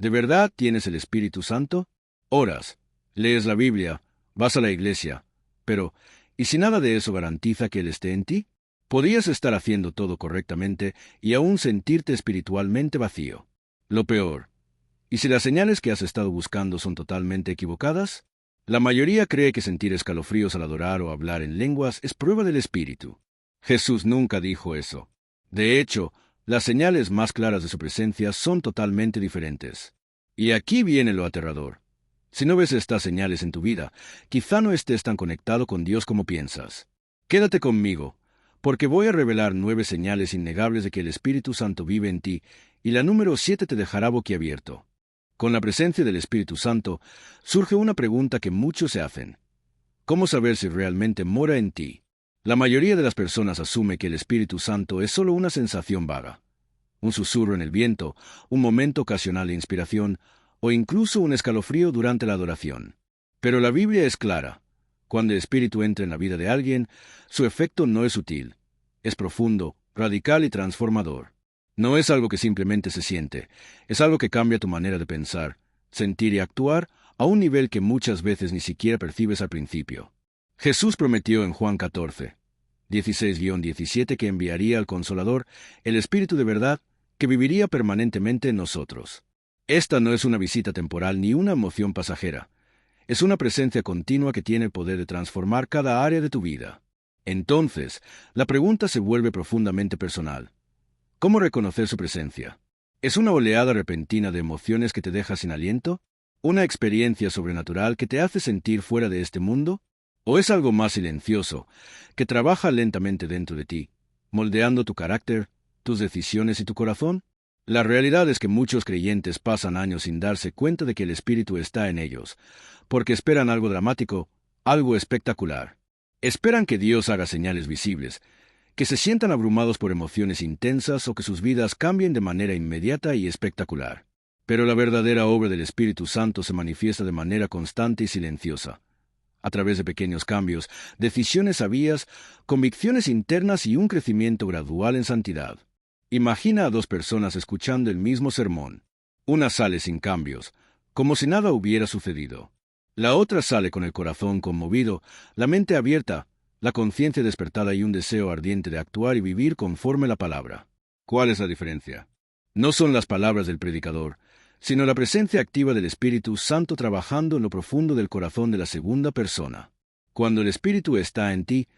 ¿De verdad tienes el Espíritu Santo? Oras, lees la Biblia, vas a la iglesia, pero ¿y si nada de eso garantiza que Él esté en ti? Podrías estar haciendo todo correctamente y aún sentirte espiritualmente vacío. Lo peor, ¿y si las señales que has estado buscando son totalmente equivocadas? La mayoría cree que sentir escalofríos al adorar o hablar en lenguas es prueba del Espíritu. Jesús nunca dijo eso. De hecho, las señales más claras de su presencia son totalmente diferentes. Y aquí viene lo aterrador. Si no ves estas señales en tu vida, quizá no estés tan conectado con Dios como piensas. Quédate conmigo, porque voy a revelar 9 señales innegables de que el Espíritu Santo vive en ti, y la número 7 te dejará boquiabierto. Con la presencia del Espíritu Santo, surge una pregunta que muchos se hacen. ¿Cómo saber si realmente mora en ti? La mayoría de las personas asume que el Espíritu Santo es solo una sensación vaga, un susurro en el viento, un momento ocasional de inspiración, o incluso un escalofrío durante la adoración. Pero la Biblia es clara. Cuando el Espíritu entra en la vida de alguien, su efecto no es sutil. Es profundo, radical y transformador. No es algo que simplemente se siente, es algo que cambia tu manera de pensar, sentir y actuar a un nivel que muchas veces ni siquiera percibes al principio. Jesús prometió en Juan 14, 16-17 que enviaría al Consolador, el Espíritu de verdad, que viviría permanentemente en nosotros. Esta no es una visita temporal ni una emoción pasajera. Es una presencia continua que tiene el poder de transformar cada área de tu vida. Entonces, la pregunta se vuelve profundamente personal. ¿Cómo reconocer su presencia? ¿Es una oleada repentina de emociones que te deja sin aliento? ¿Una experiencia sobrenatural que te hace sentir fuera de este mundo? ¿O es algo más silencioso, que trabaja lentamente dentro de ti, moldeando tu carácter, tus decisiones y tu corazón? La realidad es que muchos creyentes pasan años sin darse cuenta de que el Espíritu está en ellos, porque esperan algo dramático, algo espectacular. Esperan que Dios haga señales visibles, que se sientan abrumados por emociones intensas o que sus vidas cambien de manera inmediata y espectacular. Pero la verdadera obra del Espíritu Santo se manifiesta de manera constante y silenciosa, a través de pequeños cambios, decisiones sabias, convicciones internas y un crecimiento gradual en santidad. Imagina a 2 personas escuchando el mismo sermón. Una sale sin cambios, como si nada hubiera sucedido. La otra sale con el corazón conmovido, la mente abierta, la conciencia despertada y un deseo ardiente de actuar y vivir conforme la palabra. ¿Cuál es la diferencia? No son las palabras del predicador, sino la presencia activa del Espíritu Santo trabajando en lo profundo del corazón de la segunda persona. Cuando el Espíritu está en ti,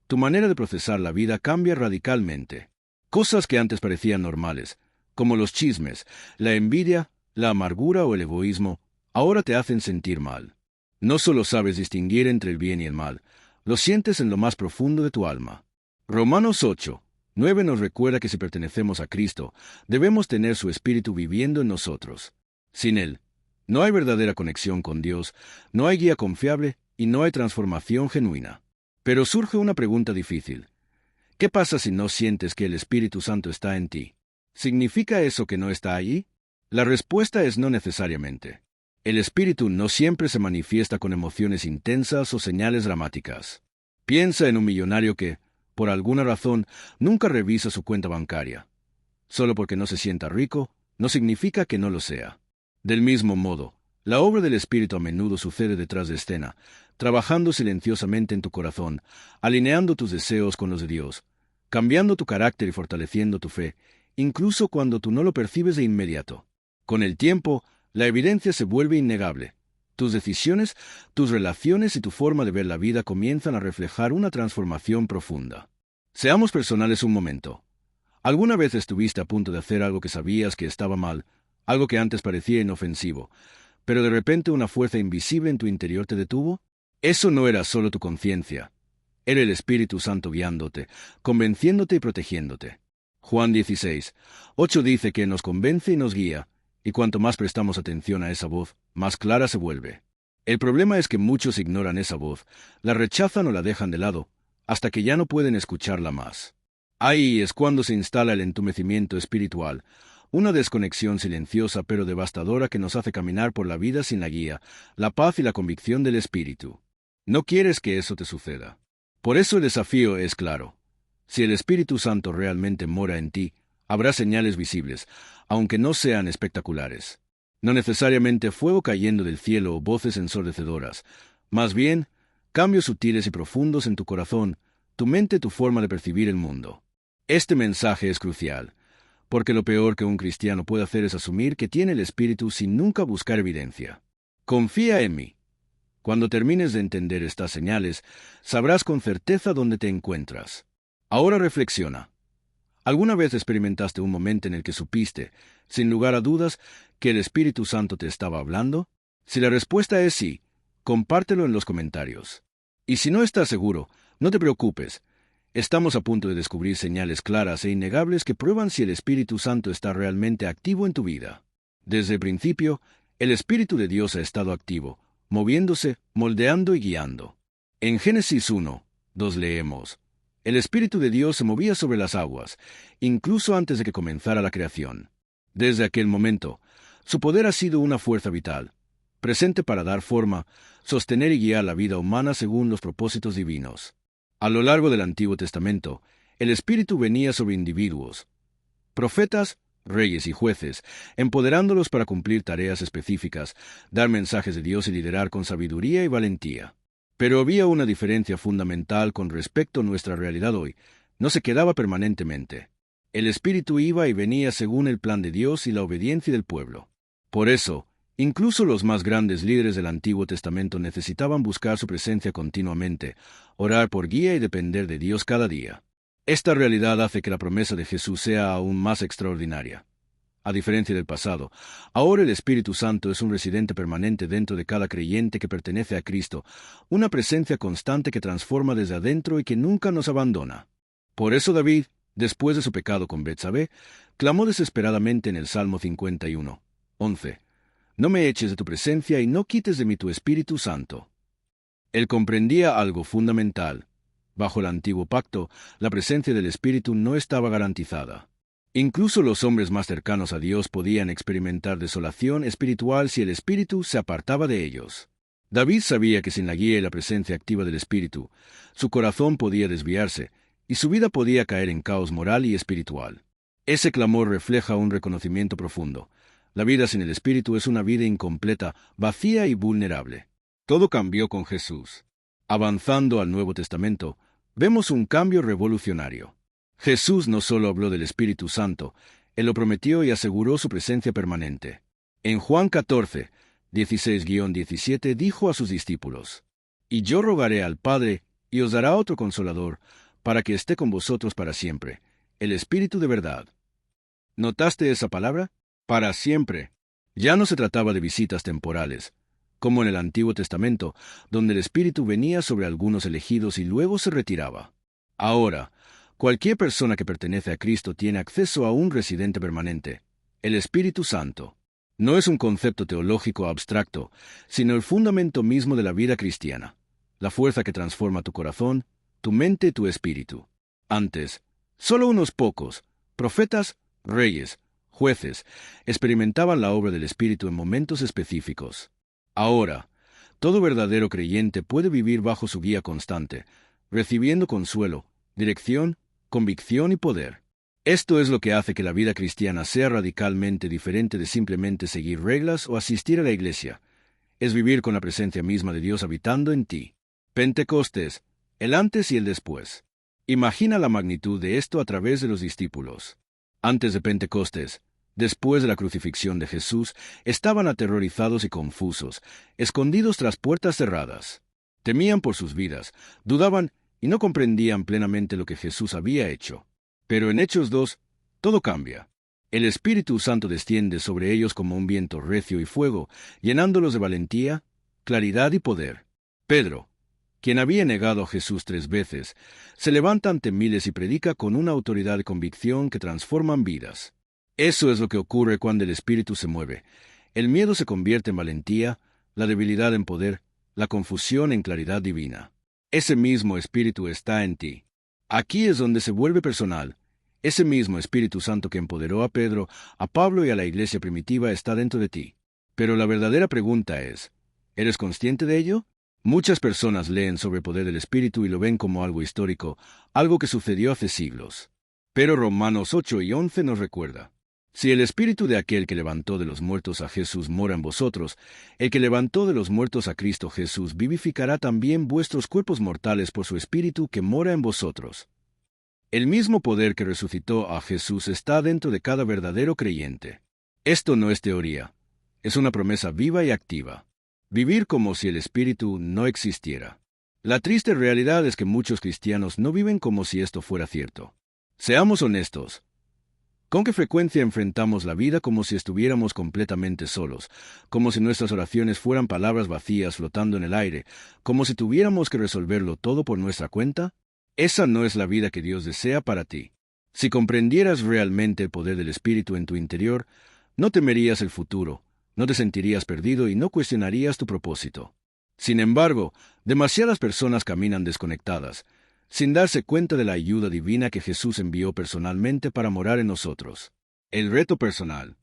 tu manera de procesar la vida cambia radicalmente. Cosas que antes parecían normales, como los chismes, la envidia, la amargura o el egoísmo, ahora te hacen sentir mal. No solo sabes distinguir entre el bien y el mal, lo sientes en lo más profundo de tu alma. Romanos 8, 9 nos recuerda que si pertenecemos a Cristo, debemos tener su Espíritu viviendo en nosotros. Sin Él, no hay verdadera conexión con Dios, no hay guía confiable y no hay transformación genuina. Pero surge una pregunta difícil. ¿Qué pasa si no sientes que el Espíritu Santo está en ti? ¿Significa eso que no está allí? La respuesta es no necesariamente. El Espíritu no siempre se manifiesta con emociones intensas o señales dramáticas. Piensa en un millonario que, por alguna razón, nunca revisa su cuenta bancaria. Solo porque no se sienta rico, no significa que no lo sea. Del mismo modo, la obra del Espíritu a menudo sucede detrás de escena, trabajando silenciosamente en tu corazón, alineando tus deseos con los de Dios, cambiando tu carácter y fortaleciendo tu fe, incluso cuando tú no lo percibes de inmediato. Con el tiempo, la evidencia se vuelve innegable. Tus decisiones, tus relaciones y tu forma de ver la vida comienzan a reflejar una transformación profunda. Seamos personales un momento. ¿Alguna vez estuviste a punto de hacer algo que sabías que estaba mal, algo que antes parecía inofensivo, pero de repente una fuerza invisible en tu interior te detuvo? Eso no era solo tu conciencia. Era el Espíritu Santo guiándote, convenciéndote y protegiéndote. Juan 16, 8 dice que nos convence y nos guía, y cuanto más prestamos atención a esa voz, más clara se vuelve. El problema es que muchos ignoran esa voz, la rechazan o la dejan de lado, hasta que ya no pueden escucharla más. Ahí es cuando se instala el entumecimiento espiritual, una desconexión silenciosa pero devastadora que nos hace caminar por la vida sin la guía, la paz y la convicción del Espíritu. No quieres que eso te suceda. Por eso el desafío es claro. Si el Espíritu Santo realmente mora en ti, habrá señales visibles, aunque no sean espectaculares. No necesariamente fuego cayendo del cielo o voces ensordecedoras. Más bien, cambios sutiles y profundos en tu corazón, tu mente, tu forma de percibir el mundo. Este mensaje es crucial, porque lo peor que un cristiano puede hacer es asumir que tiene el Espíritu sin nunca buscar evidencia. Confía en mí. Cuando termines de entender estas señales, sabrás con certeza dónde te encuentras. Ahora reflexiona. ¿Alguna vez experimentaste un momento en el que supiste, sin lugar a dudas, que el Espíritu Santo te estaba hablando? Si la respuesta es sí, compártelo en los comentarios. Y si no estás seguro, no te preocupes. Estamos a punto de descubrir señales claras e innegables que prueban si el Espíritu Santo está realmente activo en tu vida. Desde el principio, el Espíritu de Dios ha estado activo, moviéndose, moldeando y guiando. En Génesis 1:2 leemos: El Espíritu de Dios se movía sobre las aguas, incluso antes de que comenzara la creación. Desde aquel momento, su poder ha sido una fuerza vital, presente para dar forma, sostener y guiar la vida humana según los propósitos divinos. A lo largo del Antiguo Testamento, el Espíritu venía sobre individuos, profetas, reyes y jueces, empoderándolos para cumplir tareas específicas, dar mensajes de Dios y liderar con sabiduría y valentía. Pero había una diferencia fundamental con respecto a nuestra realidad hoy. No se quedaba permanentemente. El Espíritu iba y venía según el plan de Dios y la obediencia del pueblo. Por eso, incluso los más grandes líderes del Antiguo Testamento necesitaban buscar su presencia continuamente, orar por guía y depender de Dios cada día. Esta realidad hace que la promesa de Jesús sea aún más extraordinaria. A diferencia del pasado, ahora el Espíritu Santo es un residente permanente dentro de cada creyente que pertenece a Cristo, una presencia constante que transforma desde adentro y que nunca nos abandona. Por eso David, después de su pecado con Betsabé, clamó desesperadamente en el Salmo 51:11: No me eches de tu presencia y no quites de mí tu Espíritu Santo. Él comprendía algo fundamental. Bajo el antiguo pacto, la presencia del Espíritu no estaba garantizada. Incluso los hombres más cercanos a Dios podían experimentar desolación espiritual si el Espíritu se apartaba de ellos. David sabía que sin la guía y la presencia activa del Espíritu, su corazón podía desviarse, y su vida podía caer en caos moral y espiritual. Ese clamor refleja un reconocimiento profundo. La vida sin el Espíritu es una vida incompleta, vacía y vulnerable. Todo cambió con Jesús. Avanzando al Nuevo Testamento, vemos un cambio revolucionario. Jesús no solo habló del Espíritu Santo, Él lo prometió y aseguró su presencia permanente. En Juan 14:16-17 dijo a sus discípulos: Y yo rogaré al Padre, y os dará otro Consolador, para que esté con vosotros para siempre, el Espíritu de verdad. ¿Notaste esa palabra? Para siempre. Ya no se trataba de visitas temporales, como en el Antiguo Testamento, donde el Espíritu venía sobre algunos elegidos y luego se retiraba. Ahora, cualquier persona que pertenece a Cristo tiene acceso a un residente permanente, el Espíritu Santo. No es un concepto teológico abstracto, sino el fundamento mismo de la vida cristiana, la fuerza que transforma tu corazón, tu mente y tu espíritu. Antes, solo unos pocos, profetas, reyes, jueces, experimentaban la obra del Espíritu en momentos específicos. Ahora, todo verdadero creyente puede vivir bajo su guía constante, recibiendo consuelo, dirección, convicción y poder. Esto es lo que hace que la vida cristiana sea radicalmente diferente de simplemente seguir reglas o asistir a la iglesia. Es vivir con la presencia misma de Dios habitando en ti. Pentecostés, el antes y el después. Imagina la magnitud de esto a través de los discípulos. Antes de Pentecostés, después de la crucifixión de Jesús, estaban aterrorizados y confusos, escondidos tras puertas cerradas. Temían por sus vidas, dudaban y no comprendían plenamente lo que Jesús había hecho. Pero en Hechos 2, todo cambia. El Espíritu Santo desciende sobre ellos como un viento recio y fuego, llenándolos de valentía, claridad y poder. Pedro, quien había negado a Jesús 3 veces, se levanta ante miles y predica con una autoridad y convicción que transforman vidas. Eso es lo que ocurre cuando el Espíritu se mueve. El miedo se convierte en valentía, la debilidad en poder, la confusión en claridad divina. Ese mismo Espíritu está en ti. Aquí es donde se vuelve personal. Ese mismo Espíritu Santo que empoderó a Pedro, a Pablo y a la iglesia primitiva está dentro de ti. Pero la verdadera pregunta es, ¿eres consciente de ello? Muchas personas leen sobre el poder del Espíritu y lo ven como algo histórico, algo que sucedió hace siglos. Pero Romanos 8:11 nos recuerda: Si el espíritu de aquel que levantó de los muertos a Jesús mora en vosotros, el que levantó de los muertos a Cristo Jesús vivificará también vuestros cuerpos mortales por su espíritu que mora en vosotros. El mismo poder que resucitó a Jesús está dentro de cada verdadero creyente. Esto no es teoría, es una promesa viva y activa. Vivir como si el espíritu no existiera. La triste realidad es que muchos cristianos no viven como si esto fuera cierto. Seamos honestos. ¿Con qué frecuencia enfrentamos la vida como si estuviéramos completamente solos, como si nuestras oraciones fueran palabras vacías flotando en el aire, como si tuviéramos que resolverlo todo por nuestra cuenta? Esa no es la vida que Dios desea para ti. Si comprendieras realmente el poder del Espíritu en tu interior, no temerías el futuro, no te sentirías perdido y no cuestionarías tu propósito. Sin embargo, demasiadas personas caminan desconectadas, sin darse cuenta de la ayuda divina que Jesús envió personalmente para morar en nosotros. El reto personal.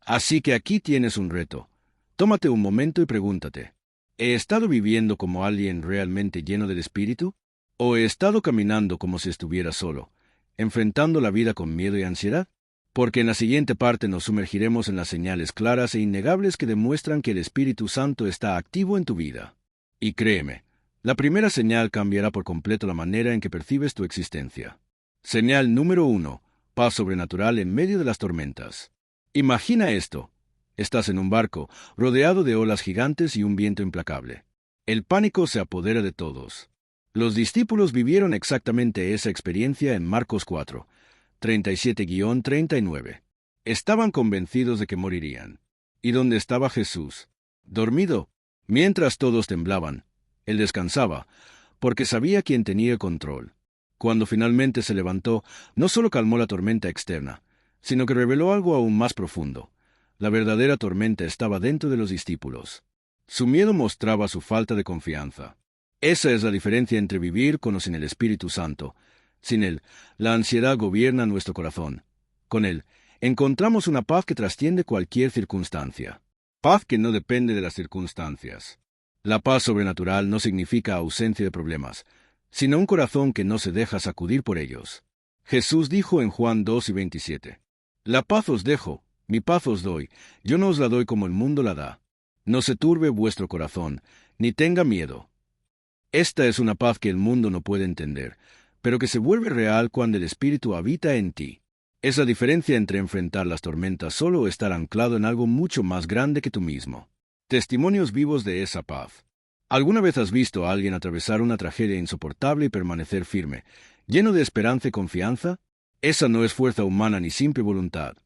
Así que aquí tienes un reto. Tómate un momento y pregúntate, ¿he estado viviendo como alguien realmente lleno del Espíritu? ¿O he estado caminando como si estuviera solo, enfrentando la vida con miedo y ansiedad? Porque en la siguiente parte nos sumergiremos en las señales claras e innegables que demuestran que el Espíritu Santo está activo en tu vida. Y créeme, la primera señal cambiará por completo la manera en que percibes tu existencia. Señal número 1. Paz sobrenatural en medio de las tormentas. Imagina esto. Estás en un barco, rodeado de olas gigantes y un viento implacable. El pánico se apodera de todos. Los discípulos vivieron exactamente esa experiencia en Marcos 4, 37-39. Estaban convencidos de que morirían. ¿Y dónde estaba Jesús? Dormido. Mientras todos temblaban, Él descansaba, porque sabía quién tenía el control. Cuando finalmente se levantó, no solo calmó la tormenta externa, sino que reveló algo aún más profundo. La verdadera tormenta estaba dentro de los discípulos. Su miedo mostraba su falta de confianza. Esa es la diferencia entre vivir con o sin el Espíritu Santo. Sin Él, la ansiedad gobierna nuestro corazón. Con Él, encontramos una paz que trasciende cualquier circunstancia. Paz que no depende de las circunstancias. La paz sobrenatural no significa ausencia de problemas, sino un corazón que no se deja sacudir por ellos. Jesús dijo en Juan 2:27, «La paz os dejo, mi paz os doy, yo no os la doy como el mundo la da. No se turbe vuestro corazón, ni tenga miedo». Esta es una paz que el mundo no puede entender, pero que se vuelve real cuando el Espíritu habita en ti. Es la diferencia entre enfrentar las tormentas solo o estar anclado en algo mucho más grande que tú mismo. Testimonios vivos de esa paz. ¿Alguna vez has visto a alguien atravesar una tragedia insoportable y permanecer firme, lleno de esperanza y confianza? Esa no es fuerza humana ni simple voluntad.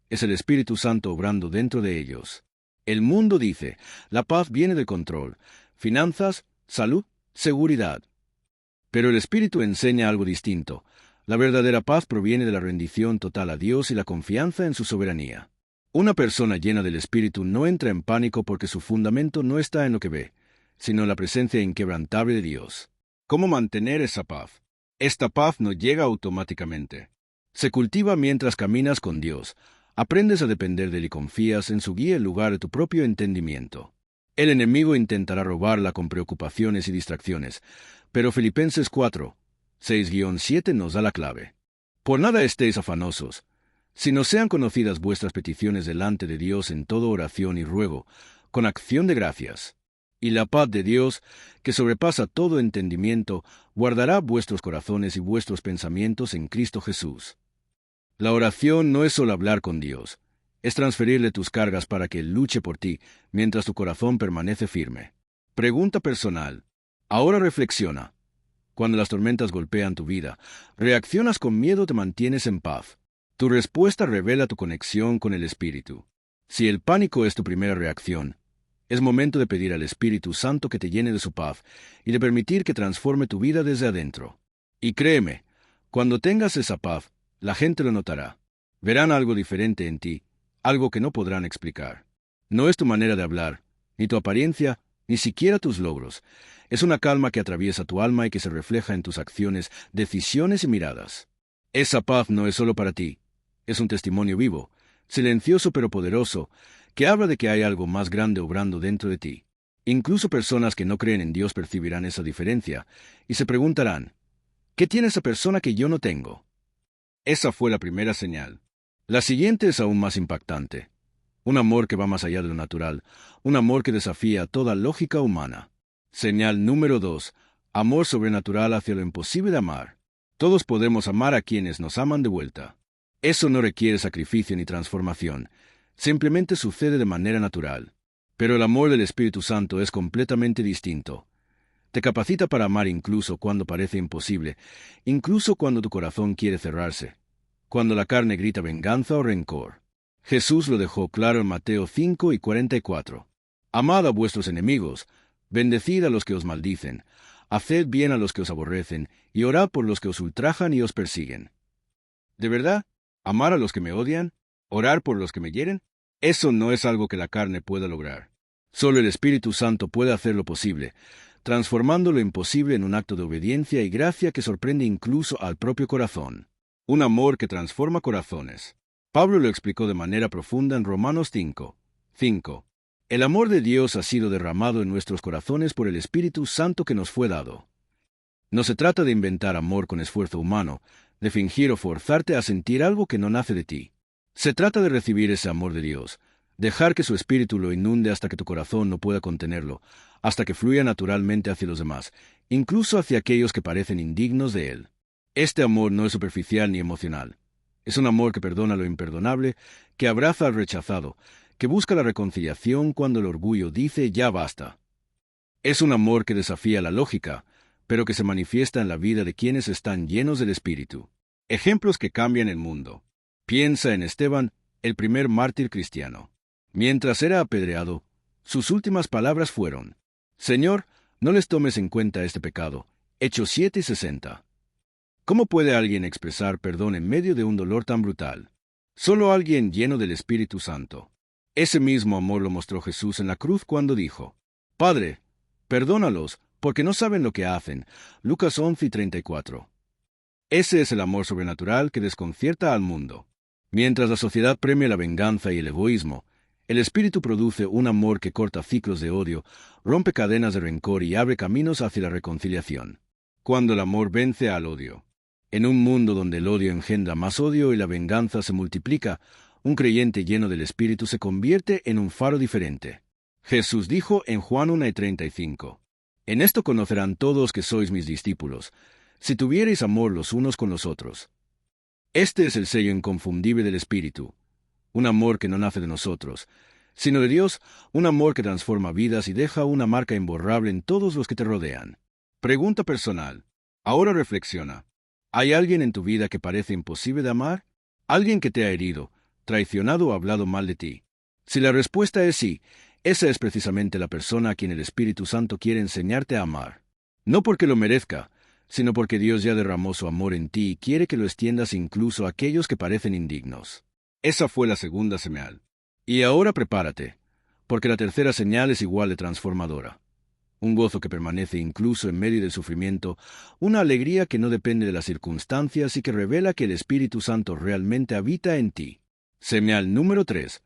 Es el Espíritu Santo obrando dentro de ellos. El mundo dice, la paz viene del control, finanzas, salud, seguridad. Pero el Espíritu enseña algo distinto. La verdadera paz proviene de la rendición total a Dios y la confianza en su soberanía. Una persona llena del Espíritu no entra en pánico porque su fundamento no está en lo que ve, sino en la presencia inquebrantable de Dios. ¿Cómo mantener esa paz? Esta paz no llega automáticamente. Se cultiva mientras caminas con Dios. Aprendes a depender de Él y confías en su guía en lugar de tu propio entendimiento. El enemigo intentará robarla con preocupaciones y distracciones, pero Filipenses 4, 6-7 nos da la clave. Por nada estéis afanosos, sino sean conocidas vuestras peticiones delante de Dios en toda oración y ruego, con acción de gracias. Y la paz de Dios, que sobrepasa todo entendimiento, guardará vuestros corazones y vuestros pensamientos en Cristo Jesús. La oración no es solo hablar con Dios, es transferirle tus cargas para que Él luche por ti, mientras tu corazón permanece firme. Pregunta personal. Ahora reflexiona. Cuando las tormentas golpean tu vida, ¿reaccionas con miedo o te mantienes en paz? Tu respuesta revela tu conexión con el Espíritu. Si el pánico es tu primera reacción, es momento de pedir al Espíritu Santo que te llene de su paz y de permitir que transforme tu vida desde adentro. Y créeme, cuando tengas esa paz, la gente lo notará. Verán algo diferente en ti, algo que no podrán explicar. No es tu manera de hablar, ni tu apariencia, ni siquiera tus logros. Es una calma que atraviesa tu alma y que se refleja en tus acciones, decisiones y miradas. Esa paz no es solo para ti. Es un testimonio vivo, silencioso pero poderoso, que habla de que hay algo más grande obrando dentro de ti. Incluso personas que no creen en Dios percibirán esa diferencia y se preguntarán, ¿qué tiene esa persona que yo no tengo? Esa fue la primera señal. La siguiente es aún más impactante. Un amor que va más allá de lo natural, un amor que desafía toda lógica humana. Señal número 2. Amor sobrenatural hacia lo imposible de amar. Todos podemos amar a quienes nos aman de vuelta. Eso no requiere sacrificio ni transformación, simplemente sucede de manera natural. Pero el amor del Espíritu Santo es completamente distinto. Te capacita para amar incluso cuando parece imposible, incluso cuando tu corazón quiere cerrarse, cuando la carne grita venganza o rencor. Jesús lo dejó claro en Mateo 5:44. Amad a vuestros enemigos, bendecid a los que os maldicen, haced bien a los que os aborrecen, y orad por los que os ultrajan y os persiguen. ¿De verdad? ¿Amar a los que me odian? ¿Orar por los que me hieren? Eso no es algo que la carne pueda lograr. Solo el Espíritu Santo puede hacer lo posible, transformando lo imposible en un acto de obediencia y gracia que sorprende incluso al propio corazón. Un amor que transforma corazones. Pablo lo explicó de manera profunda en Romanos 5:5. El amor de Dios ha sido derramado en nuestros corazones por el Espíritu Santo que nos fue dado. No se trata de inventar amor con esfuerzo humano, de fingir o forzarte a sentir algo que no nace de ti. Se trata de recibir ese amor de Dios, dejar que su Espíritu lo inunde hasta que tu corazón no pueda contenerlo, hasta que fluya naturalmente hacia los demás, incluso hacia aquellos que parecen indignos de él. Este amor no es superficial ni emocional. Es un amor que perdona lo imperdonable, que abraza al rechazado, que busca la reconciliación cuando el orgullo dice ya basta. Es un amor que desafía la lógica, pero que se manifiesta en la vida de quienes están llenos del Espíritu. Ejemplos que cambian el mundo. Piensa en Esteban, el primer mártir cristiano. Mientras era apedreado, sus últimas palabras fueron: Señor, no les tomes en cuenta este pecado. Hechos 7:60. ¿Cómo puede alguien expresar perdón en medio de un dolor tan brutal? Solo alguien lleno del Espíritu Santo. Ese mismo amor lo mostró Jesús en la cruz cuando dijo: Padre, perdónalos, porque no saben lo que hacen. Lucas 11:34. Ese es el amor sobrenatural que desconcierta al mundo. Mientras la sociedad premia la venganza y el egoísmo, el Espíritu produce un amor que corta ciclos de odio, rompe cadenas de rencor y abre caminos hacia la reconciliación. Cuando el amor vence al odio. En un mundo donde el odio engendra más odio y la venganza se multiplica, un creyente lleno del Espíritu se convierte en un faro diferente. Jesús dijo en Juan 1:35: En esto conocerán todos que sois mis discípulos, si tuviereis amor los unos con los otros. Este es el sello inconfundible del Espíritu, un amor que no nace de nosotros, sino de Dios, un amor que transforma vidas y deja una marca imborrable en todos los que te rodean. Pregunta personal. Ahora reflexiona. ¿Hay alguien en tu vida que parece imposible de amar? ¿Alguien que te ha herido, traicionado o hablado mal de ti? Si la respuesta es sí, esa es precisamente la persona a quien el Espíritu Santo quiere enseñarte a amar. No porque lo merezca, sino porque Dios ya derramó su amor en ti y quiere que lo extiendas incluso a aquellos que parecen indignos. Esa fue la segunda señal. Y ahora prepárate, porque la tercera señal es igual de transformadora. Un gozo que permanece incluso en medio del sufrimiento, una alegría que no depende de las circunstancias y que revela que el Espíritu Santo realmente habita en ti. Señal número 3.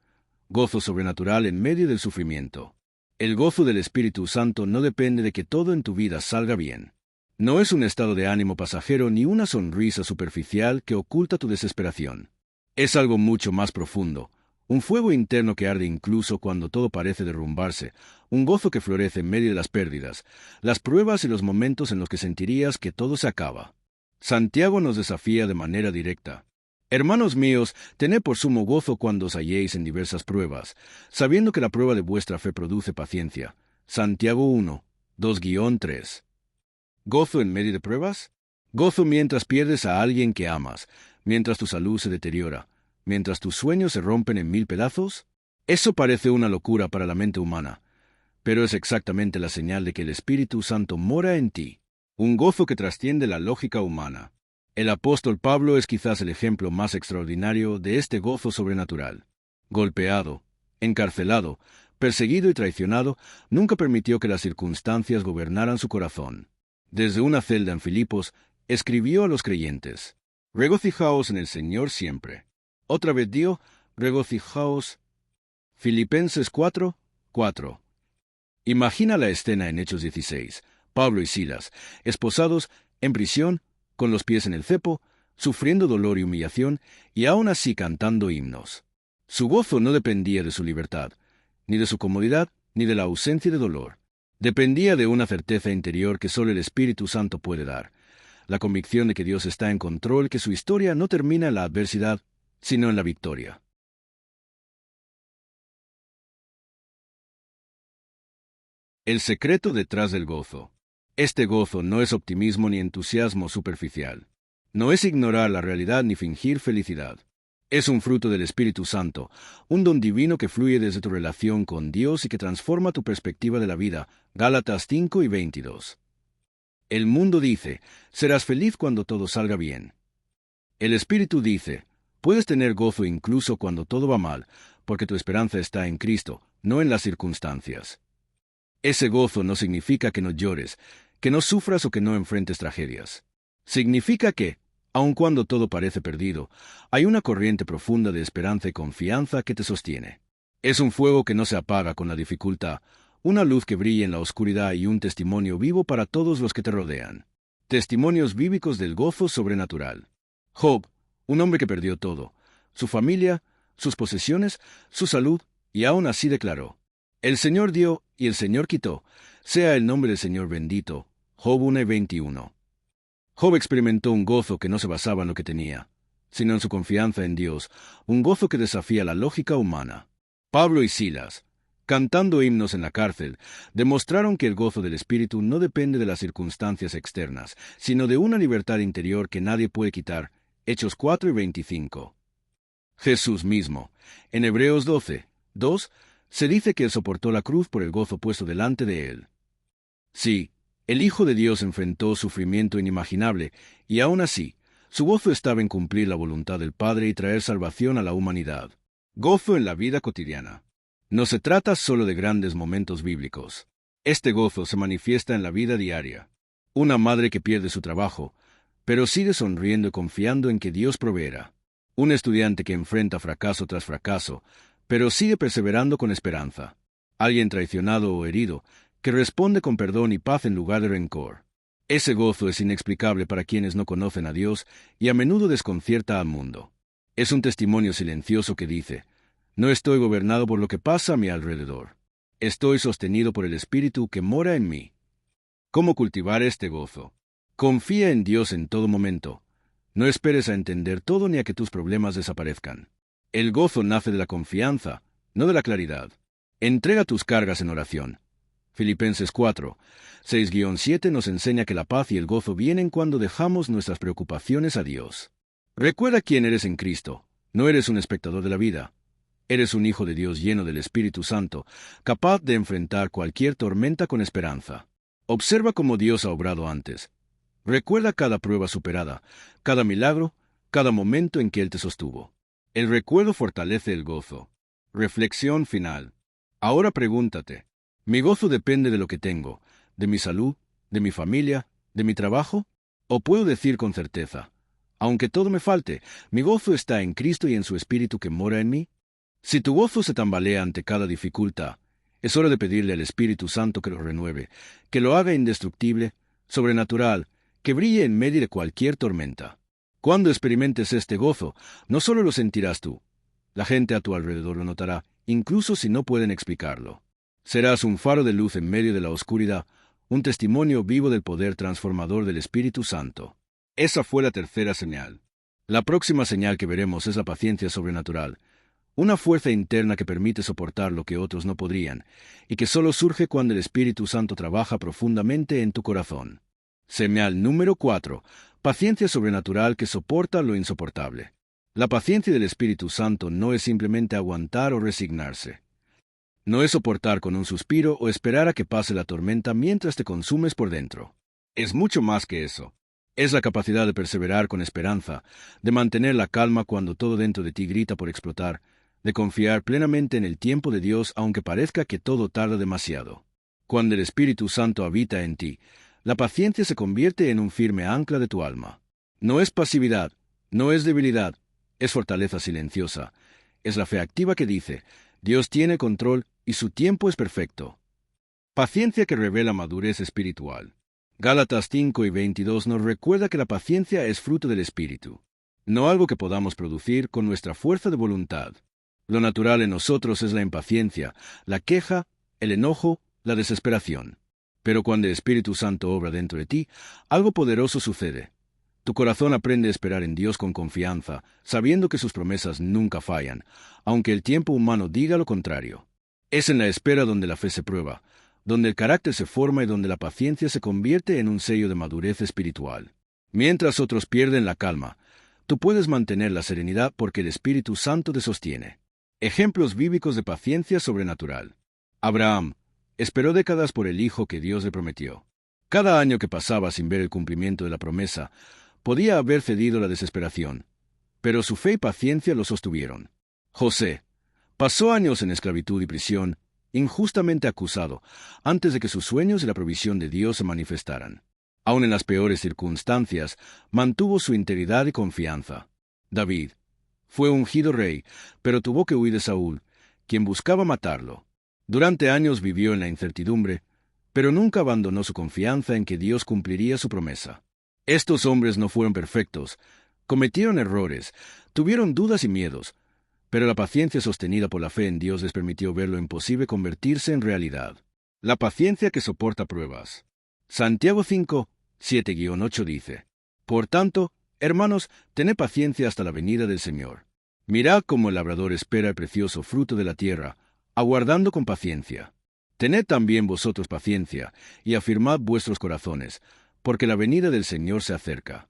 Gozo sobrenatural en medio del sufrimiento. El gozo del Espíritu Santo no depende de que todo en tu vida salga bien. No es un estado de ánimo pasajero ni una sonrisa superficial que oculta tu desesperación. Es algo mucho más profundo, un fuego interno que arde incluso cuando todo parece derrumbarse, un gozo que florece en medio de las pérdidas, las pruebas y los momentos en los que sentirías que todo se acaba. Santiago nos desafía de manera directa. Hermanos míos, tened por sumo gozo cuando os halléis en diversas pruebas, sabiendo que la prueba de vuestra fe produce paciencia. Santiago 1:2-3. ¿Gozo en medio de pruebas? Gozo mientras pierdes a alguien que amas, mientras tu salud se deteriora, mientras tus sueños se rompen en 1000 pedazos. Eso parece una locura para la mente humana, pero es exactamente la señal de que el Espíritu Santo mora en ti, un gozo que trasciende la lógica humana. El apóstol Pablo es quizás el ejemplo más extraordinario de este gozo sobrenatural. Golpeado, encarcelado, perseguido y traicionado, nunca permitió que las circunstancias gobernaran su corazón. Desde una celda en Filipos, escribió a los creyentes: Regocijaos en el Señor siempre. Otra vez dio: regocijaos. Filipenses 4:4. Imagina la escena en Hechos 16. Pablo y Silas, esposados, en prisión, con los pies en el cepo, sufriendo dolor y humillación, y aún así cantando himnos. Su gozo no dependía de su libertad, ni de su comodidad, ni de la ausencia de dolor. Dependía de una certeza interior que solo el Espíritu Santo puede dar, la convicción de que Dios está en control, que su historia no termina en la adversidad, sino en la victoria. El secreto detrás del gozo. Este gozo no es optimismo ni entusiasmo superficial. No es ignorar la realidad ni fingir felicidad. Es un fruto del Espíritu Santo, un don divino que fluye desde tu relación con Dios y que transforma tu perspectiva de la vida. Gálatas 5:22. El mundo dice, serás feliz cuando todo salga bien. El Espíritu dice, puedes tener gozo incluso cuando todo va mal, porque tu esperanza está en Cristo, no en las circunstancias. Ese gozo no significa que no llores, que no sufras o que no enfrentes tragedias. Significa que, aun cuando todo parece perdido, hay una corriente profunda de esperanza y confianza que te sostiene. Es un fuego que no se apaga con la dificultad, una luz que brilla en la oscuridad y un testimonio vivo para todos los que te rodean. Testimonios bíblicos del gozo sobrenatural. Job, un hombre que perdió todo, su familia, sus posesiones, su salud, y aún así declaró, el Señor dio y el Señor quitó, sea el nombre del Señor bendito. Job 1:21. Job experimentó un gozo que no se basaba en lo que tenía, sino en su confianza en Dios, un gozo que desafía la lógica humana. Pablo y Silas, cantando himnos en la cárcel, demostraron que el gozo del Espíritu no depende de las circunstancias externas, sino de una libertad interior que nadie puede quitar. Hechos 4:25. Jesús mismo, en Hebreos 12:2, se dice que él soportó la cruz por el gozo puesto delante de él. Sí, el Hijo de Dios enfrentó sufrimiento inimaginable, y aún así, su gozo estaba en cumplir la voluntad del Padre y traer salvación a la humanidad. Gozo en la vida cotidiana. No se trata solo de grandes momentos bíblicos. Este gozo se manifiesta en la vida diaria. Una madre que pierde su trabajo, pero sigue sonriendo y confiando en que Dios proveerá. Un estudiante que enfrenta fracaso tras fracaso, pero sigue perseverando con esperanza. Alguien traicionado o herido, que responde con perdón y paz en lugar de rencor. Ese gozo es inexplicable para quienes no conocen a Dios y a menudo desconcierta al mundo. Es un testimonio silencioso que dice, no estoy gobernado por lo que pasa a mi alrededor. Estoy sostenido por el Espíritu que mora en mí. ¿Cómo cultivar este gozo? Confía en Dios en todo momento. No esperes a entender todo ni a que tus problemas desaparezcan. El gozo nace de la confianza, no de la claridad. Entrega tus cargas en oración. Filipenses 4:6-7 nos enseña que la paz y el gozo vienen cuando dejamos nuestras preocupaciones a Dios. Recuerda quién eres en Cristo. No eres un espectador de la vida. Eres un hijo de Dios lleno del Espíritu Santo, capaz de enfrentar cualquier tormenta con esperanza. Observa cómo Dios ha obrado antes. Recuerda cada prueba superada, cada milagro, cada momento en que Él te sostuvo. El recuerdo fortalece el gozo. Reflexión final. Ahora pregúntate, ¿mi gozo depende de lo que tengo, de mi salud, de mi familia, de mi trabajo? ¿O puedo decir con certeza, aunque todo me falte, mi gozo está en Cristo y en su Espíritu que mora en mí? Si tu gozo se tambalea ante cada dificultad, es hora de pedirle al Espíritu Santo que lo renueve, que lo haga indestructible, sobrenatural, que brille en medio de cualquier tormenta. Cuando experimentes este gozo, no solo lo sentirás tú, la gente a tu alrededor lo notará, incluso si no pueden explicarlo. Serás un faro de luz en medio de la oscuridad, un testimonio vivo del poder transformador del Espíritu Santo. Esa fue la tercera señal. La próxima señal que veremos es la paciencia sobrenatural, una fuerza interna que permite soportar lo que otros no podrían, y que solo surge cuando el Espíritu Santo trabaja profundamente en tu corazón. Señal número 4. Paciencia sobrenatural que soporta lo insoportable. La paciencia del Espíritu Santo no es simplemente aguantar o resignarse. No es soportar con un suspiro o esperar a que pase la tormenta mientras te consumes por dentro. Es mucho más que eso. Es la capacidad de perseverar con esperanza, de mantener la calma cuando todo dentro de ti grita por explotar, de confiar plenamente en el tiempo de Dios aunque parezca que todo tarda demasiado. Cuando el Espíritu Santo habita en ti, la paciencia se convierte en un firme ancla de tu alma. No es pasividad, no es debilidad, es fortaleza silenciosa. Es la fe activa que dice, Dios tiene control y su tiempo es perfecto. Paciencia que revela madurez espiritual. Gálatas 5:22 nos recuerda que la paciencia es fruto del Espíritu, no algo que podamos producir con nuestra fuerza de voluntad. Lo natural en nosotros es la impaciencia, la queja, el enojo, la desesperación. Pero cuando el Espíritu Santo obra dentro de ti, algo poderoso sucede. Tu corazón aprende a esperar en Dios con confianza, sabiendo que sus promesas nunca fallan, aunque el tiempo humano diga lo contrario. Es en la espera donde la fe se prueba, donde el carácter se forma y donde la paciencia se convierte en un sello de madurez espiritual. Mientras otros pierden la calma, tú puedes mantener la serenidad porque el Espíritu Santo te sostiene. Ejemplos bíblicos de paciencia sobrenatural. Abraham esperó décadas por el hijo que Dios le prometió. Cada año que pasaba sin ver el cumplimiento de la promesa, podía haber cedido a la desesperación, pero su fe y paciencia lo sostuvieron. José pasó años en esclavitud y prisión, injustamente acusado, antes de que sus sueños y la provisión de Dios se manifestaran. Aun en las peores circunstancias, mantuvo su integridad y confianza. David fue ungido rey, pero tuvo que huir de Saúl, quien buscaba matarlo. Durante años vivió en la incertidumbre, pero nunca abandonó su confianza en que Dios cumpliría su promesa. Estos hombres no fueron perfectos, cometieron errores, tuvieron dudas y miedos, pero la paciencia sostenida por la fe en Dios les permitió ver lo imposible convertirse en realidad. La paciencia que soporta pruebas. Santiago 5, 7-8 dice: Por tanto, hermanos, tened paciencia hasta la venida del Señor. Mirad cómo el labrador espera el precioso fruto de la tierra, aguardando con paciencia. Tened también vosotros paciencia, y afirmad vuestros corazones, porque la venida del Señor se acerca.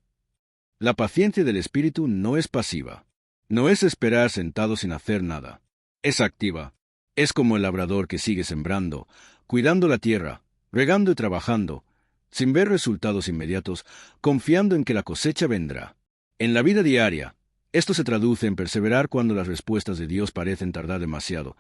La paciencia del Espíritu no es pasiva. No es esperar sentado sin hacer nada. Es activa. Es como el labrador que sigue sembrando, cuidando la tierra, regando y trabajando, sin ver resultados inmediatos, confiando en que la cosecha vendrá. En la vida diaria, esto se traduce en perseverar cuando las respuestas de Dios parecen tardar demasiado,